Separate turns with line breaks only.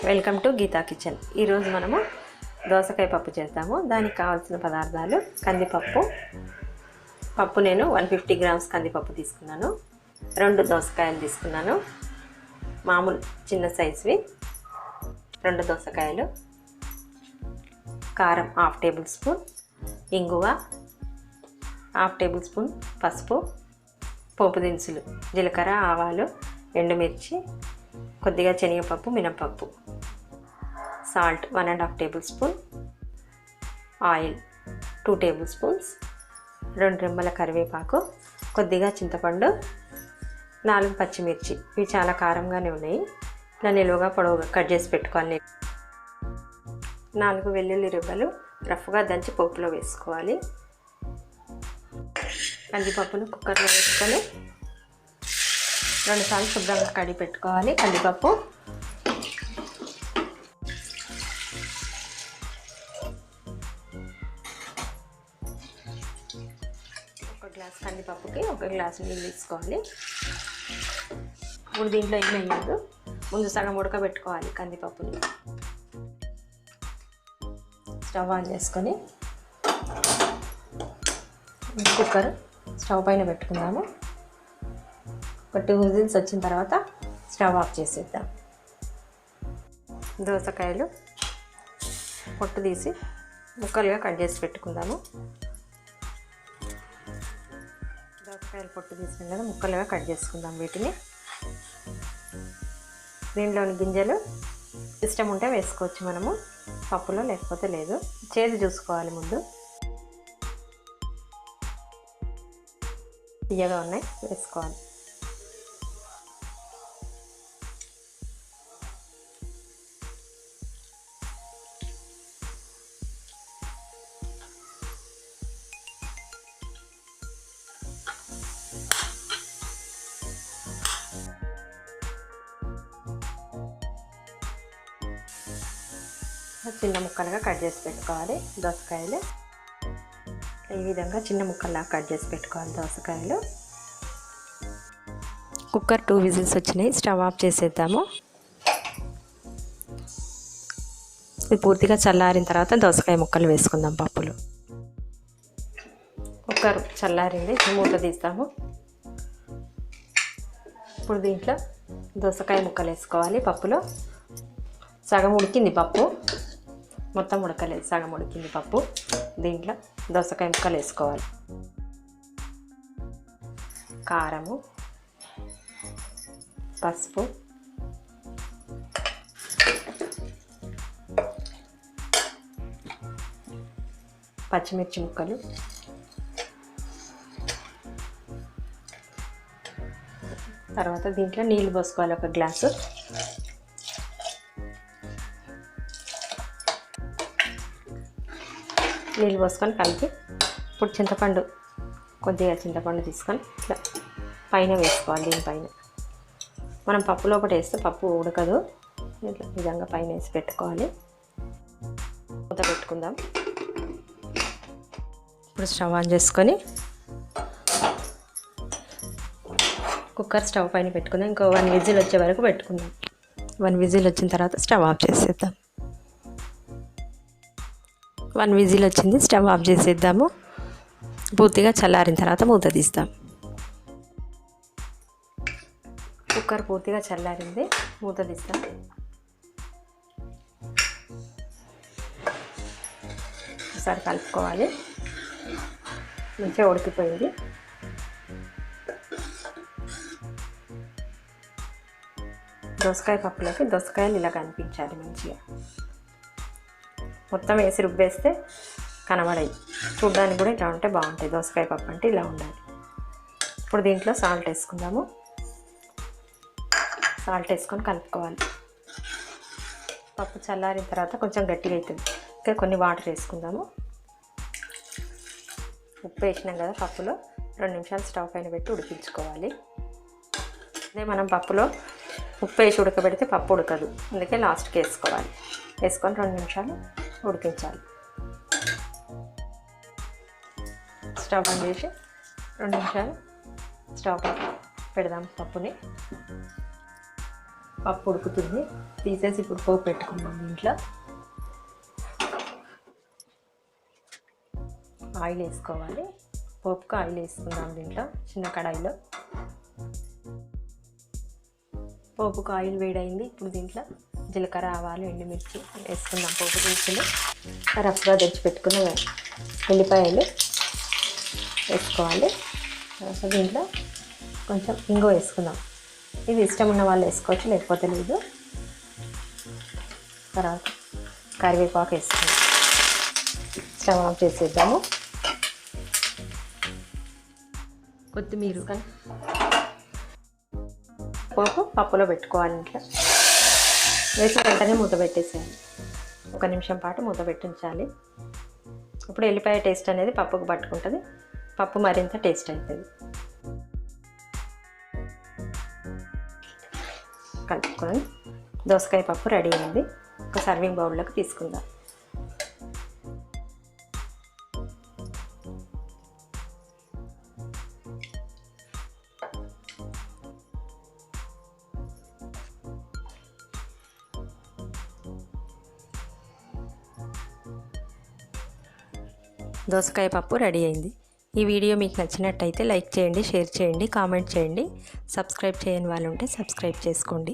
Welcome to Gita kitchen. ఈరోజు మనము దోసకాయ పప్పు చేద్దాము. దానికి కావాల్సిన పదార్థాలు కందిపప్పు. నేను 150 గ్రామ్స్ కందిపప్పు తీసుకున్నాను. 2 దోసకాయలు తీసుకున్నాను, మామూలు చిన్న సైజువి 2 దోసకాయలు. కారం 1/2 టేబుల్ స్పూన్, ఇంగువ 1/2 టేబుల్ స్పూన్, పసుపు, పోపు దినుసులు జీలకర్ర, ఆవాలు, ఎండుమిర్చి, కొద్దిగా శనగపప్పు, మినపప్పు, salt 1.5 table spoon, oil 2 table spoons, 2 రెమ్మల కరివేపాకు, కొద్దిగా చింతపండు, 4 పచ్చిమిర్చి. ఇవి చాలా కారంగానే ఉన్నాయి. ఇలా నిలువగా పొడవుగా కట్ చేసి పెట్టుకోవాలి. 4 వెల్లుల్లి రెబ్బలు రఫ్గా దంచి పోపులో వేసుకోవాలి. కందిపప్పును కుక్కర్లో వేసుకొని 2 సార్లు శుభ్రంగా కడిగి పెట్టుకోవాలి. కందిపప్పు ఒక గ్లాస్ కందిపప్పుకి 1 గ్లాసు నీళ్ళు తీసుకోవాలి. ఇప్పుడు దీంట్లో ఏం వేయద్దు, ముందు సగం ఉడకబెట్టుకోవాలి కందిపప్పుని. స్టవ్ ఆన్ చేసుకొని కుక్కర్ స్టవ్ పైన పెట్టుకుందాము. ఒక 2 విజిల్స్ వచ్చిన తర్వాత స్టవ్ ఆఫ్ చేసేద్దాం. దోసకాయలు పొట్టు తీసి ముక్కలుగా కట్ చేసి పెట్టుకుందాము. దోసకాయలు పొట్టు తీసిన కదా ముక్కలుగా కట్ చేసుకుందాం వీటిని. దీనిలోని గింజలు ఇష్టం ఉంటే వేసుకోవచ్చు మనము పప్పులో, లేకపోతే లేదు. చేదు చూసుకోవాలి ముందు. తీయగా ఉన్నాయి వేసుకోవాలి. చిన్న ముక్కలుగా కట్ చేసి పెట్టుకోవాలి దోసకాయలు. ఈ విధంగా చిన్న ముక్కల్లా కట్ చేసి పెట్టుకోవాలి దోసకాయలు. కుక్కర్ 2 విజిల్స్ వచ్చినాయి. స్టవ్ ఆఫ్ చేసేద్దాము. ఇది పూర్తిగా చల్లారిన తర్వాత దోసకాయ ముక్కలు వేసుకుందాం పప్పులో. కుక్కర్ చల్లారింది, మూత తీస్తాము. ఇప్పుడు దీంట్లో దోసకాయ ముక్కలు వేసుకోవాలి పప్పులో. సగం ఉడికింది పప్పు, మొత్తం ఉడకలేదు, సగం ఉడికింది పప్పు. దీంట్లో దోసకాయ ముక్కలు వేసుకోవాలి. కారము, పసుపు, పచ్చిమిర్చి ముక్కలు, తర్వాత దీంట్లో నీళ్ళు పోసుకోవాలి 1 గ్లాసు. నీళ్ళు పోసుకొని కలిపి ఇప్పుడు చింతపండు, కొద్దిగా చింతపండు తీసుకొని ఇట్లా పైన వేసుకోవాలి. దీనిపైన మనం పప్పు లోపల వేస్తే పప్పు ఉడకదు. ఇట్లా విధంగా పైన వేసి పెట్టుకోవాలి. మూత పెట్టుకుందాం. ఇప్పుడు స్టవ్ ఆన్ చేసుకొని కుక్కర్ స్టవ్ పైన పెట్టుకుందాం. ఇంకో 1 విజిల్ వచ్చే వరకు పెట్టుకుందాం. 1 విజిల్ వచ్చిన తర్వాత స్టవ్ ఆఫ్ చేసేద్దాం. 1 విజిల్ వచ్చింది, స్టవ్ ఆఫ్ చేసేద్దాము. పూర్తిగా చల్లారిన తర్వాత మూత తీస్తాం. కుక్కర్ పూర్తిగా చల్లారింది, మూత తీస్తాం. ఒకసారి కలుపుకోవాలి. మంచిగా ఉడికిపోయింది. దోసకాయ పప్పులోకి దోసకాయలు ఇలా కనిపించాలి మంచిగా. మొత్తం వేసి రుబ్బేస్తే కనబడాయి. చూడడానికి కూడా ఇలా ఉంటే బాగుంటాయి. దోసకాయ పప్పు అంటే ఇలా ఉండాలి. ఇప్పుడు దీంట్లో సాల్ట్ వేసుకుందాము. సాల్ట్ వేసుకొని కలుపుకోవాలి. పప్పు చల్లారిన తర్వాత కొంచెం గట్టిగా అవుతుంది. ఇంకా కొన్ని వాటర్ వేసుకుందాము. ఉప్పు వేసినాం కదా పప్పులో. 2 నిమిషాలు స్టవ్ పైన పెట్టి ఉడికించుకోవాలి. అదే మనం పప్పులో ఉప్పు వేసి ఉడకబెడితే పప్పు ఉడకదు, అందుకే లాస్ట్కి వేసుకోవాలి. వేసుకొని 2 నిమిషాలు ఉడికించాలి. స్టవ్ ఆన్ చేసి 2 నిమిషాలు స్టవ్ పెడదాం పప్పుని. పప్పు ఉడుకుతుంది, తీసేసి ఇప్పుడు పోపు పెట్టుకుందాం. దీంట్లో ఆయిల్ వేసుకోవాలి. పోపుకు ఆయిల్ వేసుకుందాం. దీంట్లో చిన్న కడాయిలో పోపుకు ఆయిల్ వేడైంది. ఇప్పుడు దీంట్లో జీలకర్ర, ఆవాలు, ఎండుమిర్చి వేసుకుందాం. పోపు దినుసులు, రఫ్గా తెచ్చిపెట్టుకున్న ఉల్లిపాయలు వేసుకోవాలి. తర్వాత దీంట్లో కొంచెం ఇంగువ వేసుకుందాం. ఇది ఇష్టం ఉన్న వాళ్ళు వేసుకోవచ్చు, లేకపోతే లేదు. తర్వాత కరివేపాకు వేసుకుందాం. స్టవ్ ఆఫ్ చేసేద్దాము. కొత్తిమీర పోపు పప్పులో పెట్టుకోవాలి. ఇంట్లో వేసిన వెంటనే మూత పెట్టేసేయాలి. 1 నిమిషం పాటు మూత పెట్టించాలి. ఇప్పుడు ఎల్లిపాయ టేస్ట్ అనేది పప్పుకు పట్టుకుంటుంది, పప్పు మరింత టేస్ట్ అవుతుంది. కలుపుకొని దోసకాయ పప్పు రెడీ అయింది. ఒక సర్వింగ్ బౌల్లోకి తీసుకుందాం. దోసకాయ పప్పు రెడీ అయింది. ఈ వీడియో మీకు నచ్చినట్టయితే లైక్ చేయండి, షేర్ చేయండి, కామెంట్ చేయండి. సబ్స్క్రైబ్ చేయని వాళ్ళు ఉంటే సబ్స్క్రైబ్ చేసుకోండి.